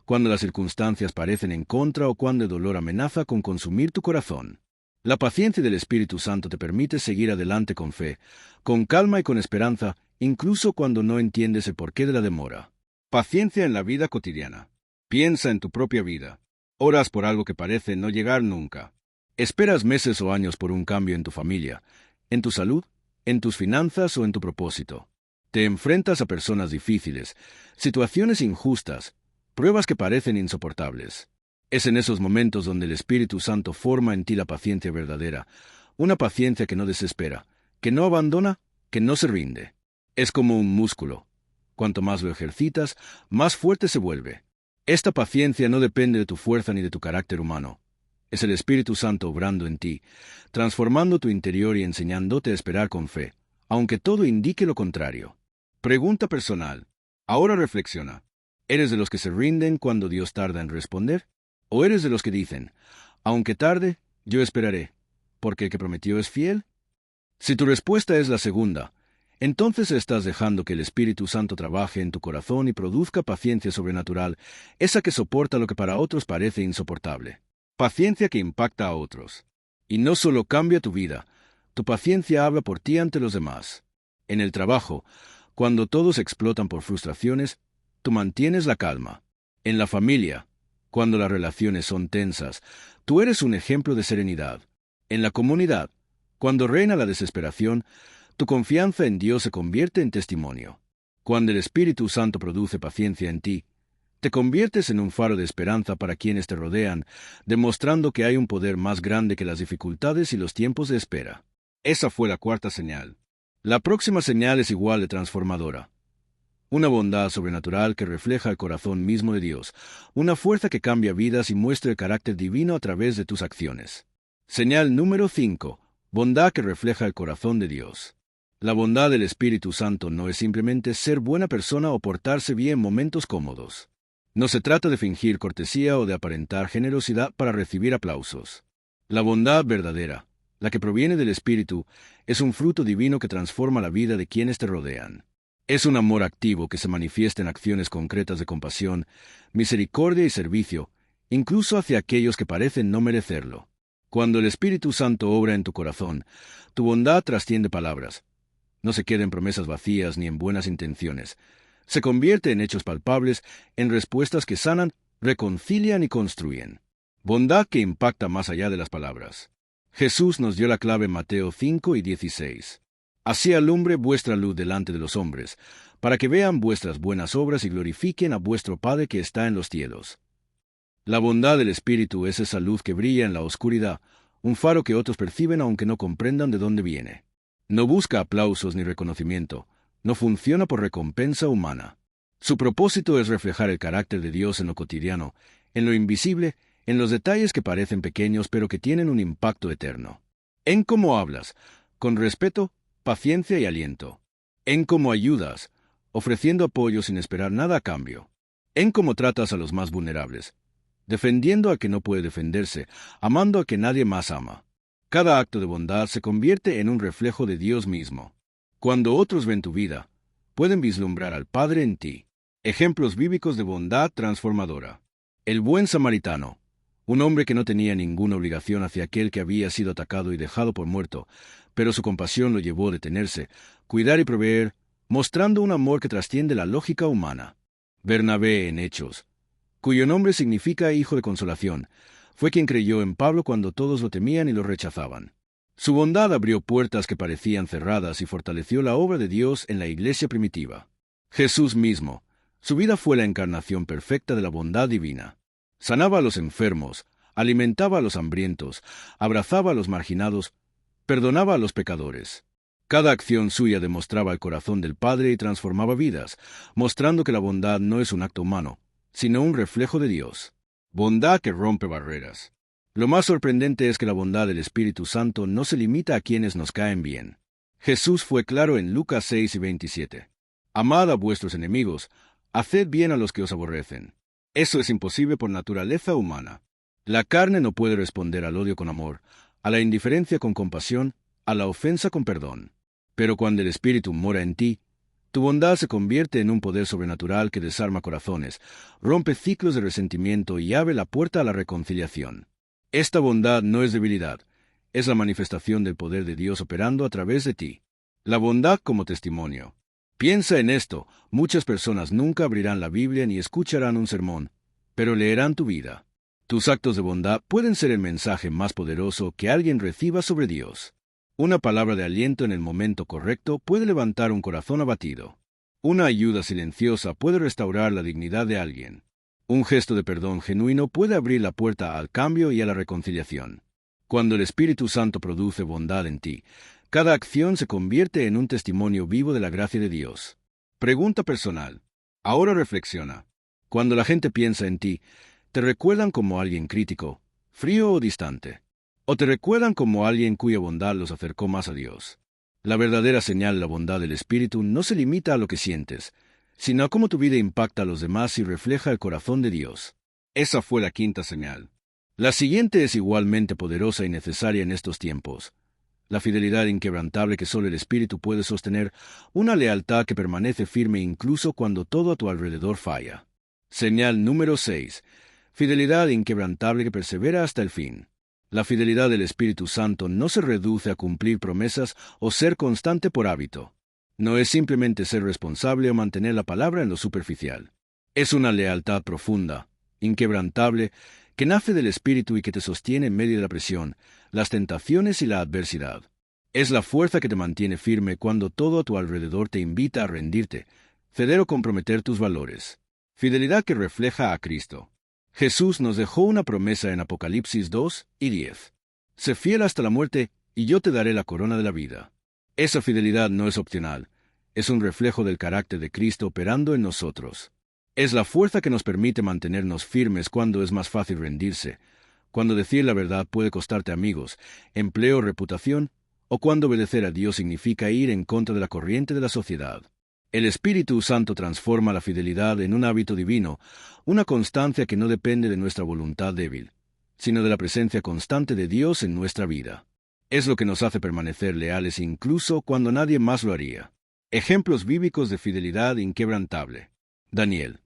cuando las circunstancias parecen en contra o cuando el dolor amenaza con consumir tu corazón. La paciencia del Espíritu Santo te permite seguir adelante con fe, con calma y con esperanza, incluso cuando no entiendes el porqué de la demora. Paciencia en la vida cotidiana. Piensa en tu propia vida. Oras por algo que parece no llegar nunca. Esperas meses o años por un cambio en tu familia, en tu salud, en tus finanzas o en tu propósito. Te enfrentas a personas difíciles, situaciones injustas, pruebas que parecen insoportables. Es en esos momentos donde el Espíritu Santo forma en ti la paciencia verdadera, una paciencia que no desespera, que no abandona, que no se rinde. Es como un músculo. Cuanto más lo ejercitas, más fuerte se vuelve. Esta paciencia no depende de tu fuerza ni de tu carácter humano. Es el Espíritu Santo obrando en ti, transformando tu interior y enseñándote a esperar con fe, aunque todo indique lo contrario. Pregunta personal. Ahora reflexiona. ¿Eres de los que se rinden cuando Dios tarda en responder? ¿O eres de los que dicen, aunque tarde, yo esperaré, porque el que prometió es fiel? Si tu respuesta es la segunda, entonces estás dejando que el Espíritu Santo trabaje en tu corazón y produzca paciencia sobrenatural, esa que soporta lo que para otros parece insoportable. Paciencia que impacta a otros. Y no solo cambia tu vida, tu paciencia habla por ti ante los demás. En el trabajo, cuando todos explotan por frustraciones, tú mantienes la calma. En la familia, cuando las relaciones son tensas, tú eres un ejemplo de serenidad. En la comunidad, cuando reina la desesperación, tu confianza en Dios se convierte en testimonio. Cuando el Espíritu Santo produce paciencia en ti, te conviertes en un faro de esperanza para quienes te rodean, demostrando que hay un poder más grande que las dificultades y los tiempos de espera. Esa fue la cuarta señal. La próxima señal es igual de transformadora. Una bondad sobrenatural que refleja el corazón mismo de Dios, una fuerza que cambia vidas y muestra el carácter divino a través de tus acciones. Señal número 5. Bondad que refleja el corazón de Dios. La bondad del Espíritu Santo no es simplemente ser buena persona o portarse bien en momentos cómodos. No se trata de fingir cortesía o de aparentar generosidad para recibir aplausos. La bondad verdadera, la que proviene del Espíritu, es un fruto divino que transforma la vida de quienes te rodean. Es un amor activo que se manifiesta en acciones concretas de compasión, misericordia y servicio, incluso hacia aquellos que parecen no merecerlo. Cuando el Espíritu Santo obra en tu corazón, tu bondad trasciende palabras. No se queda en promesas vacías ni en buenas intenciones. Se convierte en hechos palpables, en respuestas que sanan, reconcilian y construyen. Bondad que impacta más allá de las palabras. Jesús nos dio la clave en Mateo 5:16. Así alumbre vuestra luz delante de los hombres, para que vean vuestras buenas obras y glorifiquen a vuestro Padre que está en los cielos. La bondad del Espíritu es esa luz que brilla en la oscuridad, un faro que otros perciben aunque no comprendan de dónde viene. No busca aplausos ni reconocimiento, no funciona por recompensa humana. Su propósito es reflejar el carácter de Dios en lo cotidiano, en lo invisible, en los detalles que parecen pequeños pero que tienen un impacto eterno. En cómo hablas, con respeto, paciencia y aliento. En cómo ayudas, ofreciendo apoyo sin esperar nada a cambio. En cómo tratas a los más vulnerables, defendiendo al que no puede defenderse, amando al que nadie más ama. Cada acto de bondad se convierte en un reflejo de Dios mismo. Cuando otros ven tu vida, pueden vislumbrar al Padre en ti. Ejemplos bíblicos de bondad transformadora. El buen samaritano, un hombre que no tenía ninguna obligación hacia aquel que había sido atacado y dejado por muerto, pero su compasión lo llevó a detenerse, cuidar y proveer, mostrando un amor que trasciende la lógica humana. Bernabé en Hechos, cuyo nombre significa hijo de consolación, fue quien creyó en Pablo cuando todos lo temían y lo rechazaban. Su bondad abrió puertas que parecían cerradas y fortaleció la obra de Dios en la iglesia primitiva. Jesús mismo, su vida fue la encarnación perfecta de la bondad divina. Sanaba a los enfermos, alimentaba a los hambrientos, abrazaba a los marginados, perdonaba a los pecadores. Cada acción suya demostraba el corazón del Padre y transformaba vidas, mostrando que la bondad no es un acto humano, sino un reflejo de Dios. Bondad que rompe barreras. Lo más sorprendente es que la bondad del Espíritu Santo no se limita a quienes nos caen bien. Jesús fue claro en Lucas 6:27. Amad a vuestros enemigos, haced bien a los que os aborrecen. Eso es imposible por naturaleza humana. La carne no puede responder al odio con amor, a la indiferencia con compasión, a la ofensa con perdón. Pero cuando el Espíritu mora en ti, tu bondad se convierte en un poder sobrenatural que desarma corazones, rompe ciclos de resentimiento y abre la puerta a la reconciliación. Esta bondad no es debilidad, es la manifestación del poder de Dios operando a través de ti. La bondad como testimonio. Piensa en esto, muchas personas nunca abrirán la Biblia ni escucharán un sermón, pero leerán tu vida. Tus actos de bondad pueden ser el mensaje más poderoso que alguien reciba sobre Dios. Una palabra de aliento en el momento correcto puede levantar un corazón abatido. Una ayuda silenciosa puede restaurar la dignidad de alguien. Un gesto de perdón genuino puede abrir la puerta al cambio y a la reconciliación. Cuando el Espíritu Santo produce bondad en ti, cada acción se convierte en un testimonio vivo de la gracia de Dios. Pregunta personal. Ahora reflexiona. Cuando la gente piensa en ti, ¿te recuerdan como alguien crítico, frío o distante? ¿O te recuerdan como alguien cuya bondad los acercó más a Dios? La verdadera señal de la bondad del Espíritu no se limita a lo que sientes, sino a cómo tu vida impacta a los demás y refleja el corazón de Dios. Esa fue la quinta señal. La siguiente es igualmente poderosa y necesaria en estos tiempos. La fidelidad inquebrantable que solo el Espíritu puede sostener, una lealtad que permanece firme incluso cuando todo a tu alrededor falla. Señal número 6. Fidelidad inquebrantable que persevera hasta el fin. La fidelidad del Espíritu Santo no se reduce a cumplir promesas o ser constante por hábito. No es simplemente ser responsable o mantener la palabra en lo superficial. Es una lealtad profunda, inquebrantable, que nace del Espíritu y que te sostiene en medio de la presión, las tentaciones y la adversidad. Es la fuerza que te mantiene firme cuando todo a tu alrededor te invita a rendirte, ceder o comprometer tus valores. Fidelidad que refleja a Cristo. Jesús nos dejó una promesa en Apocalipsis 2:10. Sé fiel hasta la muerte, y yo te daré la corona de la vida. Esa fidelidad no es opcional, es un reflejo del carácter de Cristo operando en nosotros. Es la fuerza que nos permite mantenernos firmes cuando es más fácil rendirse, cuando decir la verdad puede costarte amigos, empleo o reputación, o cuando obedecer a Dios significa ir en contra de la corriente de la sociedad. El Espíritu Santo transforma la fidelidad en un hábito divino, una constancia que no depende de nuestra voluntad débil, sino de la presencia constante de Dios en nuestra vida. Es lo que nos hace permanecer leales incluso cuando nadie más lo haría. Ejemplos bíblicos de fidelidad inquebrantable. Daniel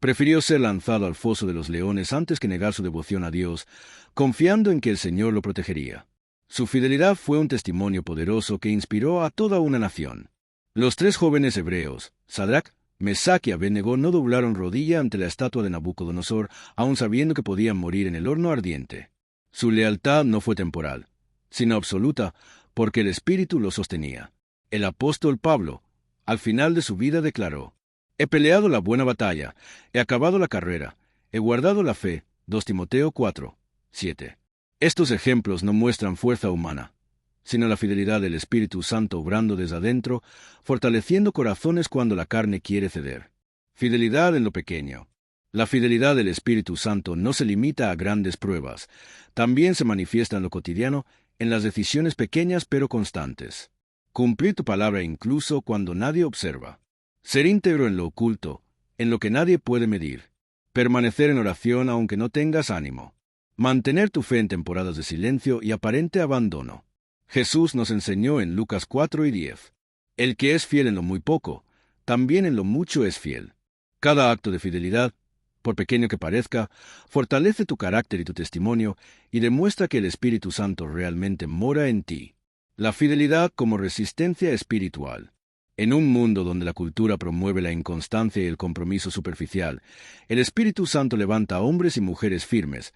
prefirió ser lanzado al foso de los leones antes que negar su devoción a Dios, confiando en que el Señor lo protegería. Su fidelidad fue un testimonio poderoso que inspiró a toda una nación. Los tres jóvenes hebreos, Sadrac, Mesac y Abednego, no doblaron rodilla ante la estatua de Nabucodonosor, aun sabiendo que podían morir en el horno ardiente. Su lealtad no fue temporal, sino absoluta, porque el Espíritu lo sostenía. El apóstol Pablo, al final de su vida, declaró: «He peleado la buena batalla, he acabado la carrera, he guardado la fe». 2 Timoteo 4, 7. Estos ejemplos no muestran fuerza humana, sino la fidelidad del Espíritu Santo obrando desde adentro, fortaleciendo corazones cuando la carne quiere ceder. Fidelidad en lo pequeño. La fidelidad del Espíritu Santo no se limita a grandes pruebas, también se manifiesta en lo cotidiano, en las decisiones pequeñas pero constantes. Cumplir tu palabra incluso cuando nadie observa. Ser íntegro en lo oculto, en lo que nadie puede medir. Permanecer en oración aunque no tengas ánimo. Mantener tu fe en temporadas de silencio y aparente abandono. Jesús nos enseñó en Lucas 4 y 10. El que es fiel en lo muy poco, también en lo mucho es fiel. Cada acto de fidelidad, por pequeño que parezca, fortalece tu carácter y tu testimonio y demuestra que el Espíritu Santo realmente mora en ti. La fidelidad como resistencia espiritual. En un mundo donde la cultura promueve la inconstancia y el compromiso superficial, el Espíritu Santo levanta a hombres y mujeres firmes,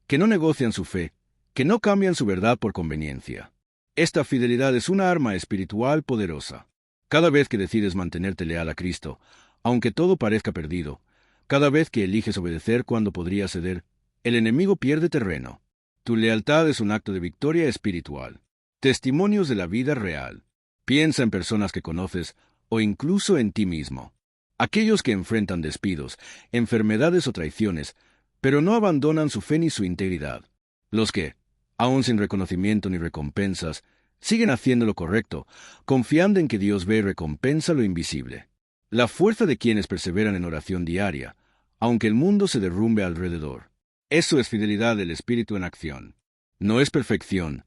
que no negocian su fe, que no cambian su verdad por conveniencia. Esta fidelidad es una arma espiritual poderosa. Cada vez que decides mantenerte leal a Cristo, aunque todo parezca perdido, cada vez que eliges obedecer cuando podría ceder, el enemigo pierde terreno. Tu lealtad es un acto de victoria espiritual. Testimonios de la vida real. Piensa en personas que conoces o incluso en ti mismo. Aquellos que enfrentan despidos, enfermedades o traiciones, pero no abandonan su fe ni su integridad. Los que, aun sin reconocimiento ni recompensas, siguen haciendo lo correcto, confiando en que Dios ve y recompensa lo invisible. La fuerza de quienes perseveran en oración diaria, aunque el mundo se derrumbe alrededor. Eso es fidelidad del Espíritu en acción. No es perfección,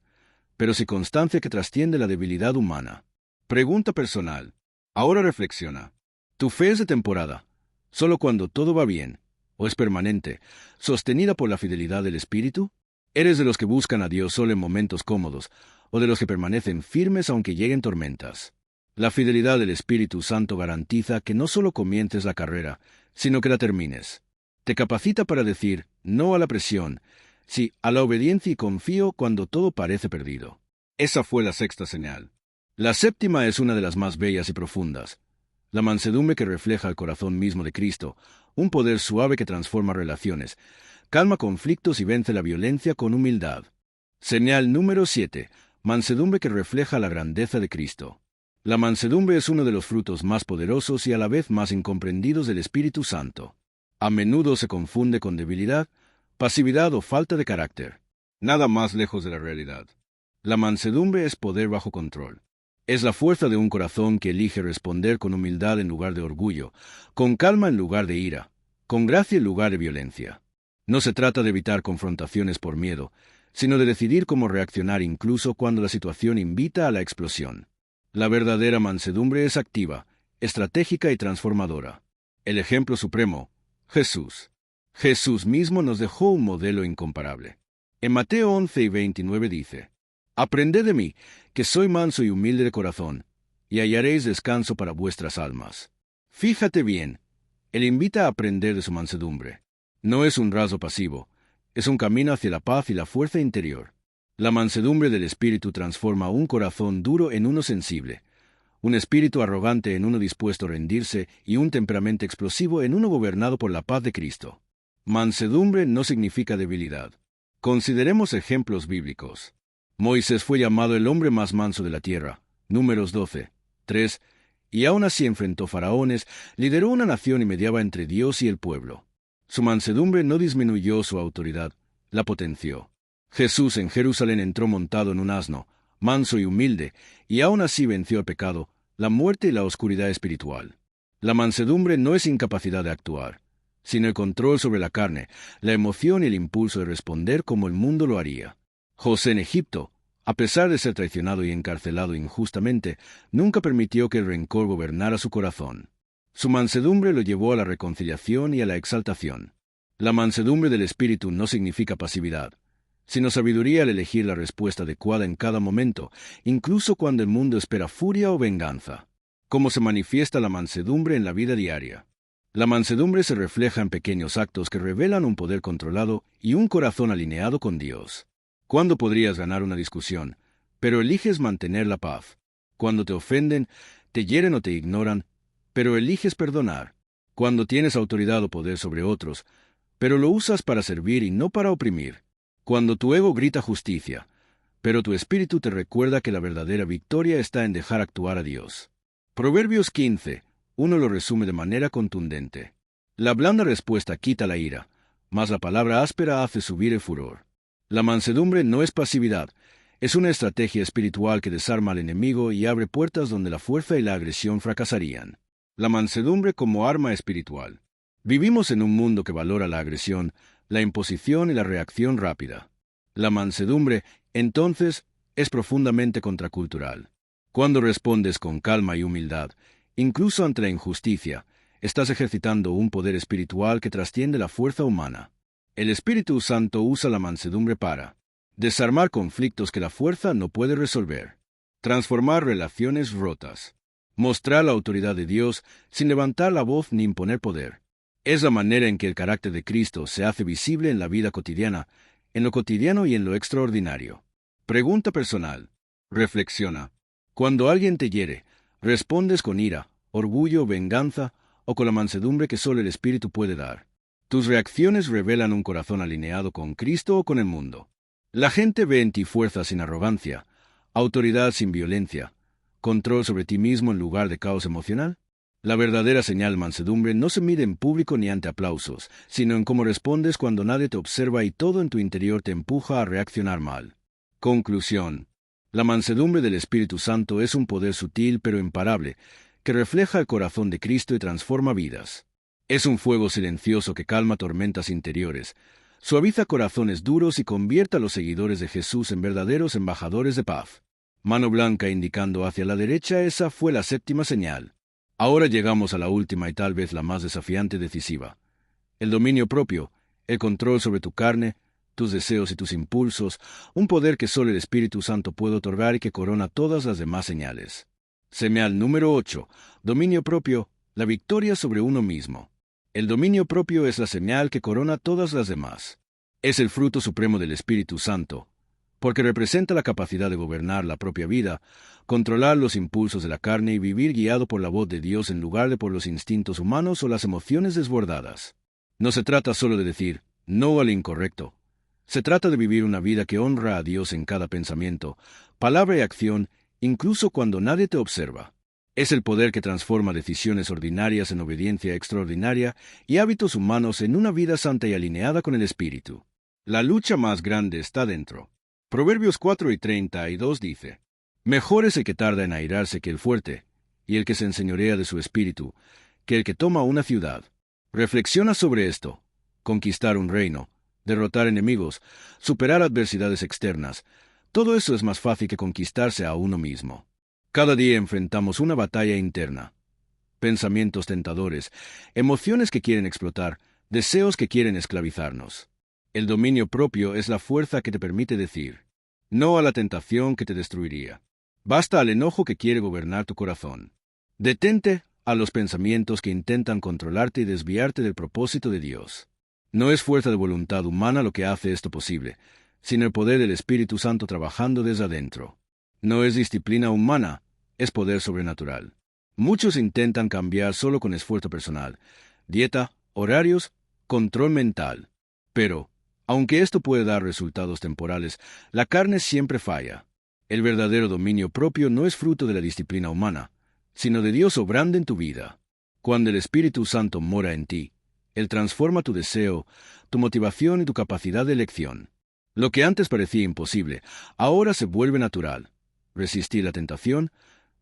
pero sí constancia que trasciende la debilidad humana. Pregunta personal. Ahora reflexiona. ¿Tu fe es de temporada, solo cuando todo va bien, o es permanente, sostenida por la fidelidad del Espíritu? ¿Eres de los que buscan a Dios solo en momentos cómodos, o de los que permanecen firmes aunque lleguen tormentas? La fidelidad del Espíritu Santo garantiza que no solo comiences la carrera, sino que la termines. Te capacita para decir no a la presión, sí a la obediencia y confío cuando todo parece perdido. Esa fue la sexta señal. La séptima es una de las más bellas y profundas. La mansedumbre que refleja el corazón mismo de Cristo, un poder suave que transforma relaciones, calma conflictos y vence la violencia con humildad. Señal número 7. Mansedumbre que refleja la grandeza de Cristo. La mansedumbre es uno de los frutos más poderosos y a la vez más incomprendidos del Espíritu Santo. A menudo se confunde con debilidad, pasividad o falta de carácter. Nada más lejos de la realidad. La mansedumbre es poder bajo control. Es la fuerza de un corazón que elige responder con humildad en lugar de orgullo, con calma en lugar de ira, con gracia en lugar de violencia. No se trata de evitar confrontaciones por miedo, sino de decidir cómo reaccionar incluso cuando la situación invita a la explosión. La verdadera mansedumbre es activa, estratégica y transformadora. El ejemplo supremo, Jesús. Jesús mismo nos dejó un modelo incomparable. En Mateo 11 y 29 dice: «Aprended de mí, que soy manso y humilde de corazón, y hallaréis descanso para vuestras almas». Fíjate bien, Él invita a aprender de su mansedumbre. No es un rasgo pasivo, es un camino hacia la paz y la fuerza interior. La mansedumbre del Espíritu transforma un corazón duro en uno sensible, un espíritu arrogante en uno dispuesto a rendirse y un temperamento explosivo en uno gobernado por la paz de Cristo. Mansedumbre no significa debilidad. Consideremos ejemplos bíblicos. Moisés fue llamado el hombre más manso de la tierra, Números 12, 3, y aún así enfrentó faraones, lideró una nación y mediaba entre Dios y el pueblo. Su mansedumbre no disminuyó su autoridad, la potenció. Jesús en Jerusalén entró montado en un asno, manso y humilde, y aún así venció el pecado, la muerte y la oscuridad espiritual. La mansedumbre no es incapacidad de actuar, sino el control sobre la carne, la emoción y el impulso de responder como el mundo lo haría. José en Egipto, a pesar de ser traicionado y encarcelado injustamente, nunca permitió que el rencor gobernara su corazón. Su mansedumbre lo llevó a la reconciliación y a la exaltación. La mansedumbre del Espíritu no significa pasividad, sino sabiduría al elegir la respuesta adecuada en cada momento, incluso cuando el mundo espera furia o venganza. ¿Cómo se manifiesta la mansedumbre en la vida diaria? La mansedumbre se refleja en pequeños actos que revelan un poder controlado y un corazón alineado con Dios. ¿Cuándo podrías ganar una discusión? Pero eliges mantener la paz. Cuando te ofenden, te hieren o te ignoran, pero eliges perdonar. Cuando tienes autoridad o poder sobre otros, pero lo usas para servir y no para oprimir. Cuando tu ego grita justicia, pero tu espíritu te recuerda que la verdadera victoria está en dejar actuar a Dios. Proverbios 15, uno lo resume de manera contundente. La blanda respuesta quita la ira, mas la palabra áspera hace subir el furor. La mansedumbre no es pasividad, es una estrategia espiritual que desarma al enemigo y abre puertas donde la fuerza y la agresión fracasarían. La mansedumbre como arma espiritual. Vivimos en un mundo que valora la agresión, la imposición y la reacción rápida. La mansedumbre, entonces, es profundamente contracultural. Cuando respondes con calma y humildad, incluso ante la injusticia, estás ejercitando un poder espiritual que trasciende la fuerza humana. El Espíritu Santo usa la mansedumbre para desarmar conflictos que la fuerza no puede resolver, transformar relaciones rotas, mostrar la autoridad de Dios sin levantar la voz ni imponer poder. Es la manera en que el carácter de Cristo se hace visible en la vida cotidiana, en lo cotidiano y en lo extraordinario. Pregunta personal. Reflexiona. Cuando alguien te hiere, ¿respondes con ira, orgullo, venganza o con la mansedumbre que solo el Espíritu puede dar? Tus reacciones revelan un corazón alineado con Cristo o con el mundo. La gente ve en ti fuerza sin arrogancia, autoridad sin violencia, control sobre ti mismo en lugar de caos emocional. La verdadera señal mansedumbre no se mide en público ni ante aplausos, sino en cómo respondes cuando nadie te observa y todo en tu interior te empuja a reaccionar mal. Conclusión. La mansedumbre del Espíritu Santo es un poder sutil pero imparable, que refleja el corazón de Cristo y transforma vidas. Es un fuego silencioso que calma tormentas interiores, suaviza corazones duros y convierte a los seguidores de Jesús en verdaderos embajadores de paz. Mano blanca indicando hacia la derecha, esa fue la séptima señal. Ahora llegamos a la última y tal vez la más desafiante y decisiva. El dominio propio, el control sobre tu carne, tus deseos y tus impulsos, un poder que solo el Espíritu Santo puede otorgar y que corona todas las demás señales. Señal número 8. Dominio propio, la victoria sobre uno mismo. El dominio propio es la señal que corona todas las demás. Es el fruto supremo del Espíritu Santo, porque representa la capacidad de gobernar la propia vida, controlar los impulsos de la carne y vivir guiado por la voz de Dios en lugar de por los instintos humanos o las emociones desbordadas. No se trata solo de decir no al incorrecto. Se trata de vivir una vida que honra a Dios en cada pensamiento, palabra y acción, incluso cuando nadie te observa. Es el poder que transforma decisiones ordinarias en obediencia extraordinaria y hábitos humanos en una vida santa y alineada con el Espíritu. La lucha más grande está dentro. Proverbios 4:32 dice: Mejor es el que tarda en airarse que el fuerte, y el que se enseñorea de su espíritu, que el que toma una ciudad. Reflexiona sobre esto. Conquistar un reino, derrotar enemigos, superar adversidades externas, todo eso es más fácil que conquistarse a uno mismo. Cada día enfrentamos una batalla interna. Pensamientos tentadores, emociones que quieren explotar, deseos que quieren esclavizarnos. El dominio propio es la fuerza que te permite decir no a la tentación que te destruiría. Basta al enojo que quiere gobernar tu corazón. Detente a los pensamientos que intentan controlarte y desviarte del propósito de Dios. No es fuerza de voluntad humana lo que hace esto posible, sino el poder del Espíritu Santo trabajando desde adentro. No es disciplina humana, es poder sobrenatural. Muchos intentan cambiar solo con esfuerzo personal, dieta, horarios, control mental. Pero, aunque esto puede dar resultados temporales, la carne siempre falla. El verdadero dominio propio no es fruto de la disciplina humana, sino de Dios obrando en tu vida. Cuando el Espíritu Santo mora en ti, Él transforma tu deseo, tu motivación y tu capacidad de elección. Lo que antes parecía imposible, ahora se vuelve natural. Resistir la tentación,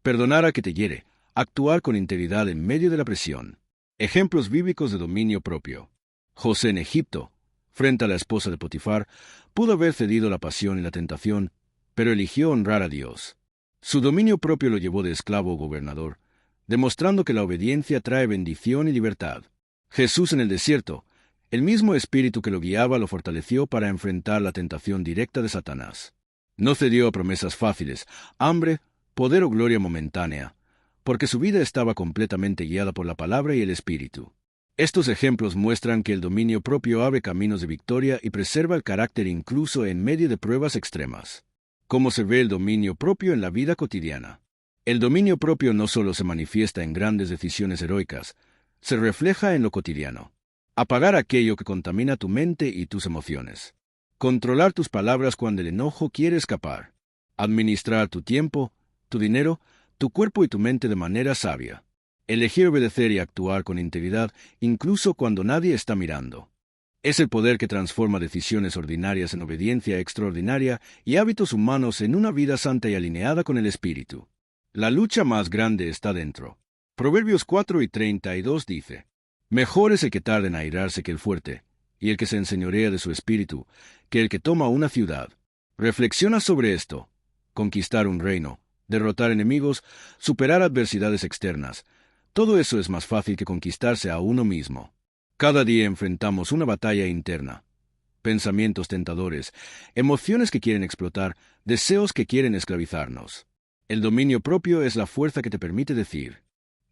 perdonar a que te hiere, actuar con integridad en medio de la presión. Ejemplos bíblicos de dominio propio. José en Egipto, frente a la esposa de Potifar, pudo haber cedido la pasión y la tentación, pero eligió honrar a Dios. Su dominio propio lo llevó de esclavo a gobernador, demostrando que la obediencia trae bendición y libertad. Jesús en el desierto, el mismo espíritu que lo guiaba lo fortaleció para enfrentar la tentación directa de Satanás. No cedió a promesas fáciles, hambre, poder o gloria momentánea, porque su vida estaba completamente guiada por la palabra y el Espíritu. Estos ejemplos muestran que el dominio propio abre caminos de victoria y preserva el carácter incluso en medio de pruebas extremas. ¿Cómo se ve el dominio propio en la vida cotidiana? El dominio propio no solo se manifiesta en grandes decisiones heroicas, se refleja en lo cotidiano. Apagar aquello que contamina tu mente y tus emociones. Controlar tus palabras cuando el enojo quiere escapar. Administrar tu tiempo, tu dinero, tu cuerpo y tu mente de manera sabia. Elegir obedecer y actuar con integridad incluso cuando nadie está mirando. Es el poder que transforma decisiones ordinarias en obediencia extraordinaria y hábitos humanos en una vida santa y alineada con el Espíritu. La lucha más grande está dentro. Proverbios 4:32 dice: Mejor es el que tarda en airarse que el fuerte, y el que se enseñorea de su espíritu, que el que toma una ciudad. Reflexiona sobre esto. Conquistar un reino, derrotar enemigos, superar adversidades externas. Todo eso es más fácil que conquistarse a uno mismo. Cada día enfrentamos una batalla interna. Pensamientos tentadores, emociones que quieren explotar, deseos que quieren esclavizarnos. El dominio propio es la fuerza que te permite decir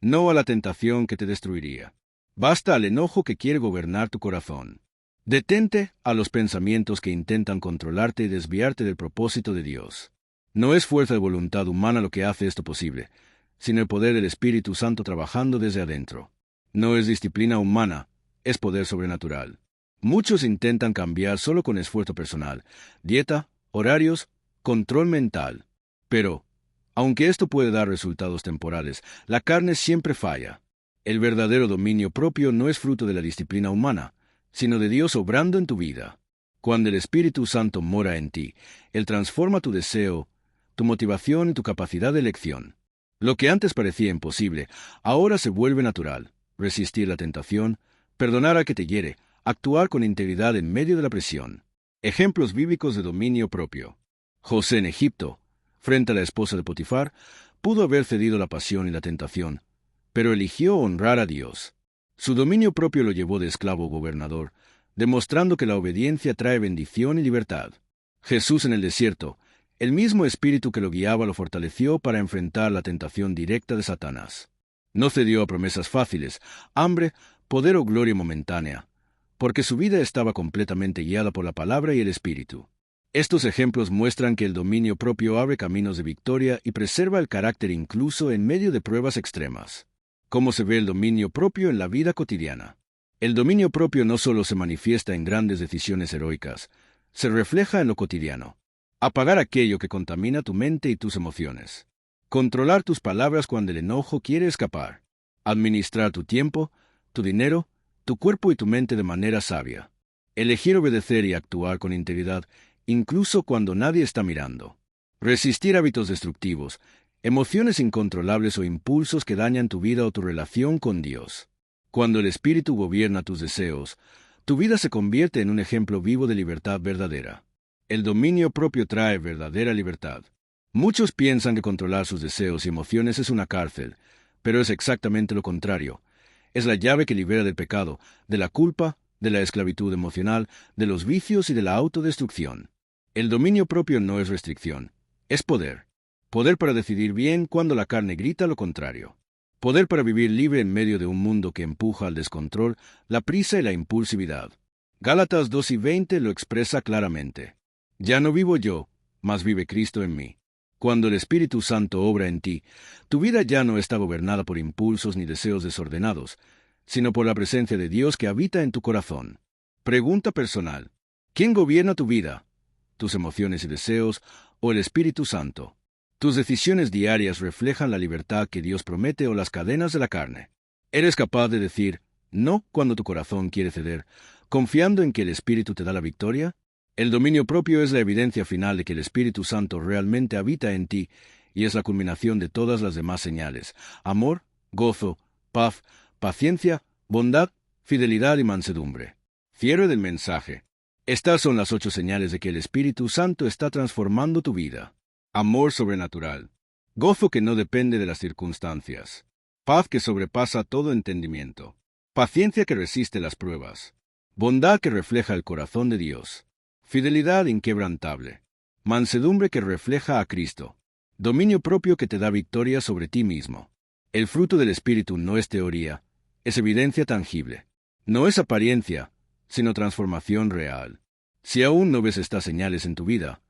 no a la tentación que te destruiría. Basta al enojo que quiere gobernar tu corazón. Detente a los pensamientos que intentan controlarte y desviarte del propósito de Dios. No es fuerza de voluntad humana lo que hace esto posible, sino el poder del Espíritu Santo trabajando desde adentro. No es disciplina humana, es poder sobrenatural. Muchos intentan cambiar solo con esfuerzo personal, dieta, horarios, control mental. Pero, aunque esto puede dar resultados temporales, la carne siempre falla. El verdadero dominio propio no es fruto de la disciplina humana, sino de Dios obrando en tu vida. Cuando el Espíritu Santo mora en ti, Él transforma tu deseo, tu motivación y tu capacidad de elección. Lo que antes parecía imposible, ahora se vuelve natural. Resistir la tentación, perdonar al que te hiere, actuar con integridad en medio de la presión. Ejemplos bíblicos de dominio propio. José en Egipto, frente a la esposa de Potifar, pudo haber cedido la pasión y la tentación, pero eligió honrar a Dios. Su dominio propio lo llevó de esclavo a gobernador, demostrando que la obediencia trae bendición y libertad. Jesús en el desierto, el mismo espíritu que lo guiaba lo fortaleció para enfrentar la tentación directa de Satanás. No cedió a promesas fáciles, hambre, poder o gloria momentánea, porque su vida estaba completamente guiada por la palabra y el Espíritu. Estos ejemplos muestran que el dominio propio abre caminos de victoria y preserva el carácter incluso en medio de pruebas extremas. ¿Cómo se ve el dominio propio en la vida cotidiana? El dominio propio no solo se manifiesta en grandes decisiones heroicas, se refleja en lo cotidiano. Apagar aquello que contamina tu mente y tus emociones. Controlar tus palabras cuando el enojo quiere escapar. Administrar tu tiempo, tu dinero, tu cuerpo y tu mente de manera sabia. Elegir obedecer y actuar con integridad, incluso cuando nadie está mirando. Resistir hábitos destructivos, emociones incontrolables o impulsos que dañan tu vida o tu relación con Dios. Cuando el Espíritu gobierna tus deseos, tu vida se convierte en un ejemplo vivo de libertad verdadera. El dominio propio trae verdadera libertad. Muchos piensan que controlar sus deseos y emociones es una cárcel, pero es exactamente lo contrario. Es la llave que libera del pecado, de la culpa, de la esclavitud emocional, de los vicios y de la autodestrucción. El dominio propio no es restricción, es poder. Poder para decidir bien cuando la carne grita lo contrario. Poder para vivir libre en medio de un mundo que empuja al descontrol, la prisa y la impulsividad. Gálatas 2:20 lo expresa claramente. Ya no vivo yo, mas vive Cristo en mí. Cuando el Espíritu Santo obra en ti, tu vida ya no está gobernada por impulsos ni deseos desordenados, sino por la presencia de Dios que habita en tu corazón. Pregunta personal: ¿quién gobierna tu vida? ¿Tus emociones y deseos o el Espíritu Santo? ¿Tus decisiones diarias reflejan la libertad que Dios promete o las cadenas de la carne? ¿Eres capaz de decir no cuando tu corazón quiere ceder, confiando en que el Espíritu te da la victoria? El dominio propio es la evidencia final de que el Espíritu Santo realmente habita en ti y es la culminación de todas las demás señales: amor, gozo, paz, paciencia, bondad, fidelidad y mansedumbre. Cierre del mensaje. Estas son las 8 señales de que el Espíritu Santo está transformando tu vida. Amor sobrenatural. Gozo que no depende de las circunstancias. Paz que sobrepasa todo entendimiento. Paciencia que resiste las pruebas. Bondad que refleja el corazón de Dios. Fidelidad inquebrantable. Mansedumbre que refleja a Cristo. Dominio propio que te da victoria sobre ti mismo. El fruto del Espíritu no es teoría, es evidencia tangible. No es apariencia, sino transformación real. Si aún no ves estas señales en tu vida,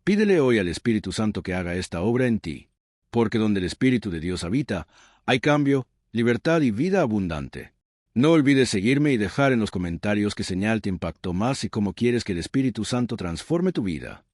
pídele hoy al Espíritu Santo que haga esta obra en ti, porque donde el Espíritu de Dios habita, hay cambio, libertad y vida abundante. No olvides seguirme y dejar en los comentarios qué señal te impactó más y cómo quieres que el Espíritu Santo transforme tu vida.